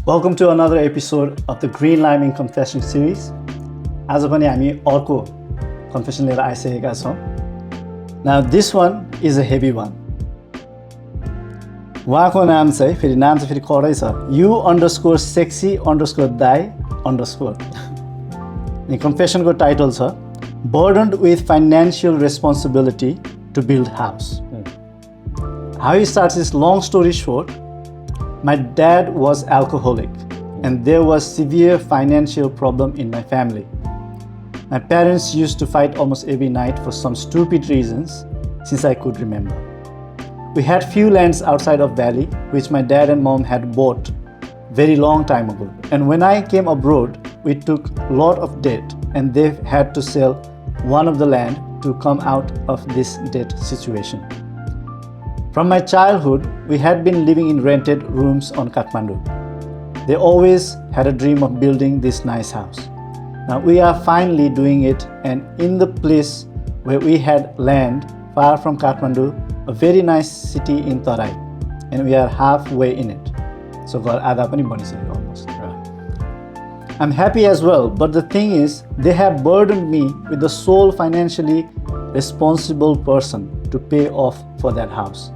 Welcome to another episode of the Green Liming Confession series. आज पनि हामी अर्को confession लिएर आइसकेका छौँ. Now this one is a heavy one. उहाँको नाम चाहिँ फेरि कडै छ. You_sexy_die_. अनि confessionको टाइटल छ Burdened with financial responsibility to build house. How he starts this long story short. My dad was alcoholic and there was severe financial problem in my family. My parents used to fight almost every night for some stupid reasons since I could remember. We had few lands outside of Valley which my dad and mom had bought very long time ago. And when I came abroad, we took a lot of debt and they had to sell one of the land to come out of this debt situation. From my childhood, we had been living in rented rooms on Kathmandu. They always had a dream of building this nice house. Now we are finally doing it, and in the place where we had land far from Kathmandu, a very nice city in Tarai, and we are halfway in it. So घर आधा पनि बनिसक्यो almost. I'm happy as well, but the thing is, they have burdened me with the sole financially responsible person to pay off for that house.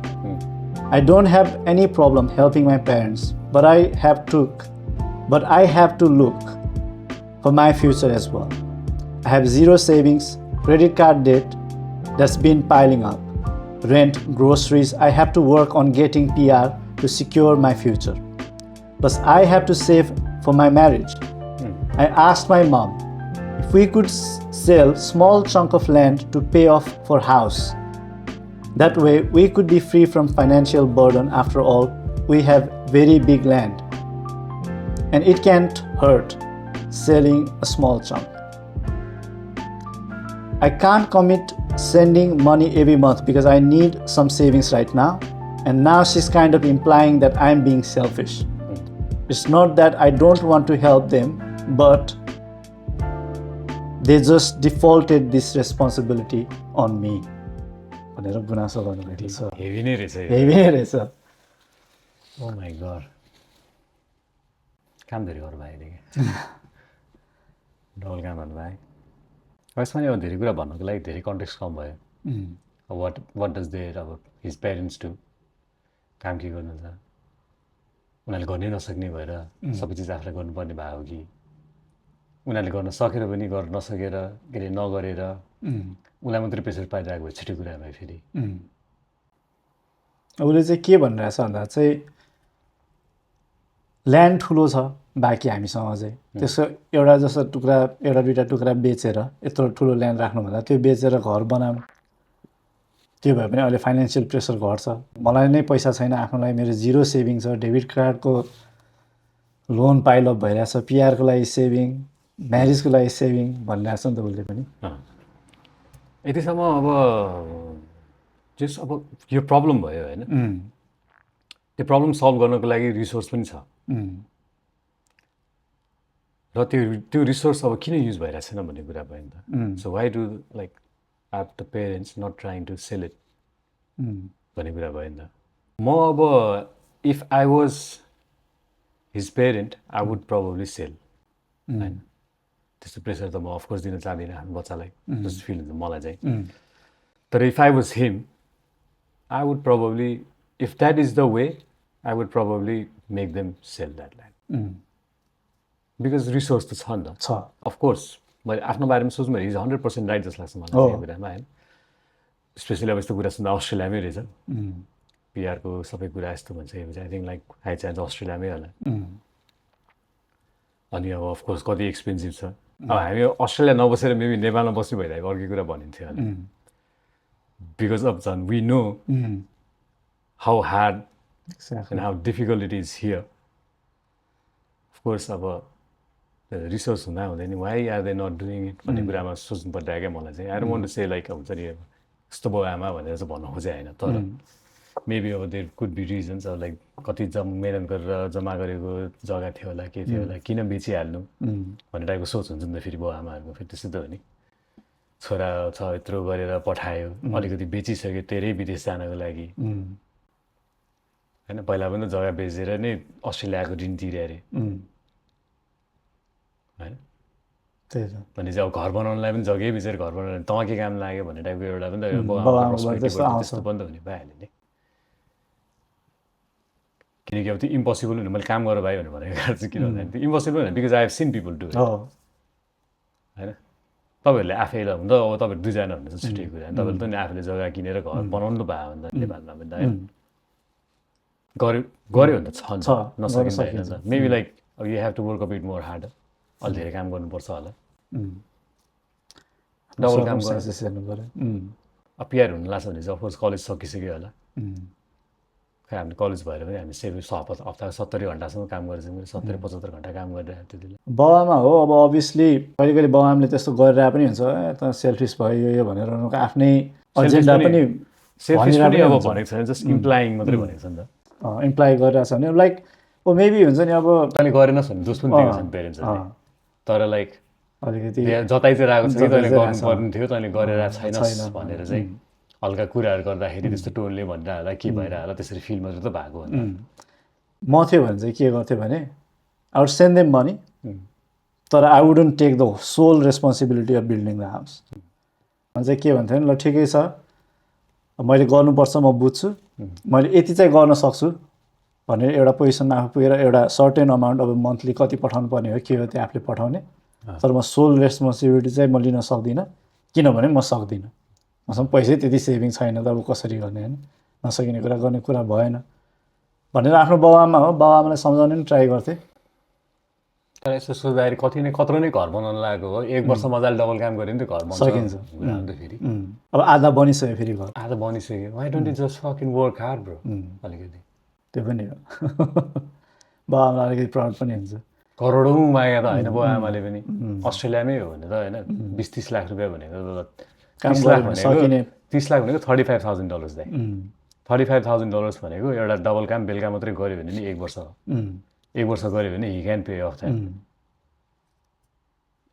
I don't have any problem helping my parents, but I have to look for my future as well. I have zero savings, credit card debt that's been piling up, rent, groceries. I have to work on getting PR to secure my future. Plus, I have to save for my marriage. I asked my mom if we could sell small chunk of land to pay off for house. That way, we could be free from financial burden. After all, we have very big land. And it can't hurt selling a small chunk. I can't commit sending money every month because I need some savings right now. And now she's kind of implying that I'm being selfish. It's not that I don't want to help them, but they just defaulted this responsibility on me. भनेर गुनासो गर्नुभएको छ. Heavy नै रहेछ. ओ my God. काम धेरै गर्नु भयो कि डबल काम गर्नु भयो. यसमा नि अब धेरै कुरा भन्नुको लागि धेरै कन्टेक्स्ट कम भयो. वाट डज देयर अब हिज पेरेन्ट्स डु, काम के गर्नुहुन्छ, उनीहरूले गर्नै नसक्ने भएर सबै चिज आफूलाई गर्नुपर्ने भयो कि उनीहरूले गर्न सकेर पनि गर्न नसकेर के अरे नगरेर उसलाई मात्रै प्रेसर पाइरहेको भयो छिटो कुरामा फेरि. उसले चाहिँ के भनिरहेछ भन्दा चाहिँ ल्यान्ड ठुलो छ बाँकी हामीसँग चाहिँ त्यसको एउटा दुईवटा टुक्रा बेचेर यत्रो ठुलो ल्यान्ड राख्नुभन्दा त्यो बेचेर घर बनाऊँ. त्यो भए पनि अहिले फाइनेन्सियल प्रेसर घट्छ. मलाई नै पैसा छैन आफ्नोलाई, मेरो जिरो सेभिङ छ, डेबिट कार्डको लोन पाइलअप भइरहेछ, पिआरको लागि सेभिङ, म्यारिजको लागि सेभिङ भनिरहेछ नि त उसले पनि. यतिसम्म अब जस अब यो प्रब्लम भयो होइन, त्यो प्रब्लम सल्भ गर्नको लागि रिसोर्स पनि छ र त्यो रिसोर्स अब किन युज भइरहेको छैन भन्ने कुरा भयो नि त. So why do like are the parents not trying to sell it भन्ने कुरा भयो नि त. म अब if I was his parent I would probably sell होइन. त्यस्तो प्रेसर त म अफकोर्स दिन चाहदिनँ आफ्नो बच्चालाई, जस्तो फिल हुन्छ मलाई चाहिँ. तर if I was him I would probably, if that is the way, I would probably make them sell that land. Because resource त छ नि त. अफकोर्स मैले आफ्नो बारेमा सोच्नु भने इज 100% राइट जस्तो लाग्छ मलाई यो कुरामा होइन. स्पेसली अब यस्तो कुरा सुन्दा अस्ट्रेलियामै रहेछ, पिआरको सबै कुरा यस्तो भन्छ. I think like high chance अस्ट्रेलियामै होला. अनि अब अफकोर्स कति एक्सपेन्सिभ छ. अब हामी अस्ट्रेलिया नबसेर मेबी नेपालमा बस्नु भइरहेको अर्कै कुरा भनिन्थ्यो होला. बिकज अफ झन् we know how hard and how difficult it is here. Of course अब रिसोर्स हुँदा हुँदैन why are they not doing it भन्ने कुरामा सोच्नु परिरहेको क्या मलाई चाहिँ. I don't want to say like हुन्छ नि यस्तो बाउ आमा भनेर चाहिँ भन्नु खोजेँ होइन. तर मेबी अब देयर कुड बी रिजन्स अब लाइक कति मेहनत गरेर जम्मा गरेको जग्गा थियो होला, के थियो होला, किन बेचिहाल्नु भन्ने टाइपको सोच हुन्छ नि त फेरि बाउ आमाहरूको. फेरि त्यस्तो त हो नि, छोरा छ यत्रो गरेर पठायो, अलिकति बेचिसक्यो तेरै विदेश जानको लागि होइन पहिला पनि त जग्गा बेचेर नै अस्ट्रेलियाको ऋण तिरे अरे होइन त्यही त भने चाहिँ अब घर बनाउनलाई पनि जग्गै बेचेर घर बनाउनु तँ के काम लाग्यो भन्ने टाइपको एउटा पनि त बाबुआमाकोबाट त्यस्तो आउँछ। त्यस्तो पनि त हुने भइहाल्यो नि किनकि अब त्यो इम्पोसिबल हुने मैले काम गरेर भाइ भनेर भनेको कारण चाहिँ किन भन्दाखेरि त्यो इम्पोसिबल होइन because I have seen people do हो होइन तपाईँहरूले आफैलाई हुन त अब तपाईँहरू दुईजना भन्ने चाहिँ छुट्टै कुरा होइन तपाईँले त नि आफूले जग्गा किनेर घर बनाउनु पायो भने त नेपालमा पनि त होइन गऱ्यो गऱ्यो भने त छ नि छ, नसकिन्छ गर्न होइन त मेबी लाइक अब you have to work a bit more hard अलि धेरै काम गर्नुपर्छ होला डबल काम गर्नु Circumstances हेर्नु पऱ्यो अब पिआर हुनु लाग्छ भने चाहिँ अफकोर्स कलेज सकिसक्यो होला खै हामीले कलेज भएर पनि हामी हप्ताको 70 घन्टासम्म काम गरेछौँ 70-75 घन्टा काम गरिरहेको त्यति बेला बाबुआमा हो अब अभियसली कहिले कहिले बाबुआमाले त्यस्तो गरिरहेको पनि हुन्छ त सेल्फिस भयो यो भनेर उनीहरूको आफ्नै एजेन्डा पनि सेल्फिस भनिरहेको पनि अब हुन्छ। भनेको छैन जस्ट इम्प्लाइङ मात्रै भनेको छ नि त इम्प्लाइ गरिरहेको छ भने लाइक ओ मेबी हुन्छ नि अब तैँले गरेनस् भने दोष पनि दिएको छन् पेरेन्ट्सहरूले तर लाइक अलिकति जताइ चाहिँ रहेको छ कि तैँले जताइ चाहिँ गर्नुपर्ने थियो तैँले गरेर छैनस् छैन। भनेर चाहिँ हल्का कुराहरू गर्दाखेरि त्यस्तो टोनले भनिरह होला के भइरह होला त्यसरी फिल मात्रै त भएको हो म थियो भने चाहिँ के गर्थेँ भने I would send them money तर I wouldn't take the sole responsibility of building the house अनि चाहिँ के भन्थ्यो भने ल ठिकै छ मैले गर्नुपर्छ म बुझ्छु मैले यति चाहिँ गर्न सक्छु भनेर एउटा पोजिसनमा आफू पुगेर एउटा सर्टेन अमाउन्ट अब मन्थली कति पठाउनु पर्ने हो के हो त्यो आफूले पठाउने तर म सोल रेस्पोन्सिबिलिटी चाहिँ म लिन सक्दिनँ किनभने म सक्दिनँ मसँग पैसै त्यति सेभिङ छैन त अब कसरी गर्ने होइन नसकिने कुरा गर्ने कुरा भएन भनेर आफ्नो बाबुआमा हो बाबुआमालाई सम्झाउन नि ट्राई गर्थेँ तर यसो सोच्दाखेरि कत्रो नै घर बनाउन लागेको हो 1 वर्ष मजाले डबल काम गऱ्यो नि त घर बन्छ सकिन्छ। कुरा अन्त फेरि अब आधा बनिसक्यो फेरि घर आज बनिसक्यो why don't you just fucking work hard bro अलिकति त्यो पनि हो बाबुआमालाई अलिकति प्राउड पनि हुन्छ करोडौँ मागे त होइन बाउ आमाले पनि अस्ट्रेलियामै हो भने त होइन 20-30 लाख रुपियाँ भनेको त काम 30 लाख गर्यो भने सकिने। भनेको 30 लाख भनेको $35,000 दाइ $35,000 भनेको एउटा डबल काम बेलुका मात्रै गऱ्यो भने नि 1 वर्ष हो 1 वर्ष गऱ्यो भने he can pay of that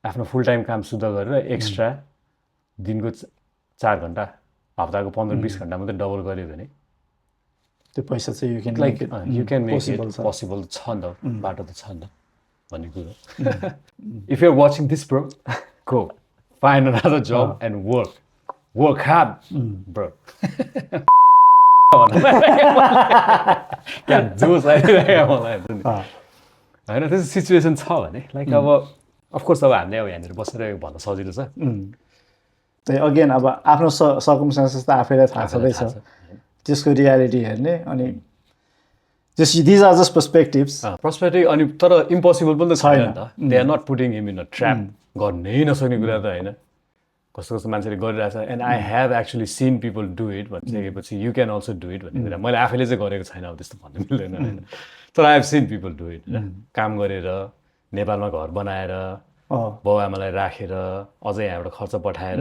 आफ्नो फुल टाइम काम शुद्ध गरेर एक्स्ट्रा दिनको 4 घन्टा हप्ताको 15-20 घन्टा मात्रै डबल गऱ्यो भने त्यो पैसा चाहिँ you can like you can make possible it छ पोसिबल छ नि त बाटो त छ नि त भन्ने कुरो if you are watching this bro go find another job and work hard bro क्या जोस आइरहेको मलाई हुन्छ नि होइन त्यस्तो सिचुएसन छ भने लाइक अब अफकोर्स अब हामीले अब यहाँनिर बसेर भन्न सजिलो छ त्यही अगेन अब आफ्नो सर्कमस्टान्सेस त आफैलाई थाहा छँदैछ त्यसको रियालिटी हेर्ने अनि these are just perspectives perspective अनि तर इम्पोसिबल पनि त छैन नि त they are not putting him in a trap गर्नै नसक्ने कुरा त होइन कस्तो कस्तो मान्छेले गरिरहेछ and I have actually seen people do it भनिसकेपछि you can also do it भन्ने कुरा मैले आफैले चाहिँ गरेको छैन अब त्यस्तो भन्नु मिल्दैन होइन तर I have seen people do it होइन काम गरेर नेपालमा घर बनाएर बाउ आमालाई राखेर अझै यहाँबाट खर्च पठाएर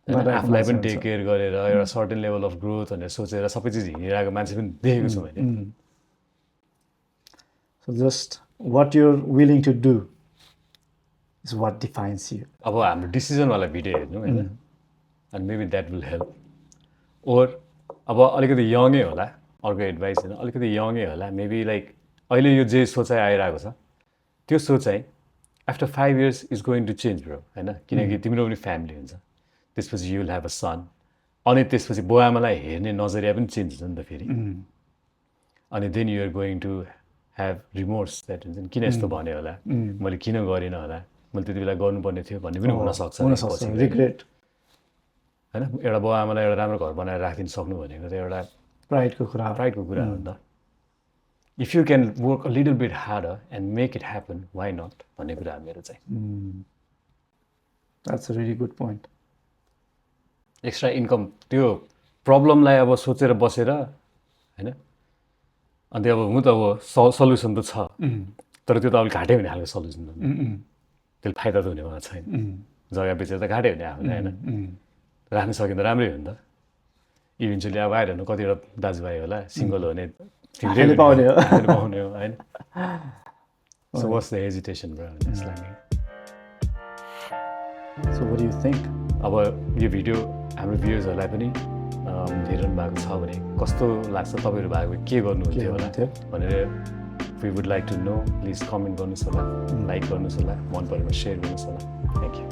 आफूलाई पनि टेक केयर गरेर एउटा सर्टेन लेभल अफ ग्रोथ भनेर सोचेर सबै चिज हिँडिरहेको मान्छे पनि देखेको छु मैले so just what you're willing to do is what defines you अब हाम्रो डिसिजनवाला भिडियो हेर्नु होइन and maybe that will help or अब अलिकति यङै होला अर्को एडभाइस होइन अलिकति यङै होला मेबी लाइक अहिले यो जे सोचाइ आइरहेको छ त्यो सोचाइ after 5 years is going to change bro होइन किनकि तिम्रो पनि फ्यामिली हुन्छ त्यसपछि you will have a son अनि त्यसपछि बुवा आमालाई हेर्ने नजरिया पनि चेन्ज हुन्छ नि त फेरि अनि then you're going to have remorse that हुन्छ नि किन यस्तो भने होला मैले किन गरिनँ होला मैले त्यति बेला गर्नुपर्ने थियो भन्ने पनि हुनसक्छ रिग्रेट होइन एउटा बाउ आमालाई एउटा राम्रो घर बनाएर राखिदिनु सक्नु भनेको त एउटा प्राइडको कुरा हो नि त if you can work a little bit harder and make it happen why not भन्ने कुरा मेरो चाहिँ that's a really good point extra income त्यो प्रब्लमलाई अब सोचेर बसेर होइन अन्त अब हुनु त अब सल्युसन त छ तर त्यो त अब घाटै हुने खालको सल्युसन त त्यसले फाइदा त हुनेवाला छैन जग्गा बेचेर त घाटै हुने आफूलाई होइन राख्न सक्यो त राम्रै हो नि त इभेन्चुली अब आएर हेर्नु कतिवटा दाजुभाइ होला सिङ्गल हो भने पाउने हो होइन so what's the hesitation bro यसलाई so what do you think अब यो भिडियो हाम्रो भ्युजहरूलाई पनि हेरिरहनु भएको छ भने कस्तो लाग्छ, तपाईँहरू भएको भए के गर्नुहुन्थ्यो होला भनेर we would like to know. Please comment गर्नुहोस् होला, लाइक गर्नुहोस् होला, मन परेमा सेयर गर्नुहोस् होला. Thank you.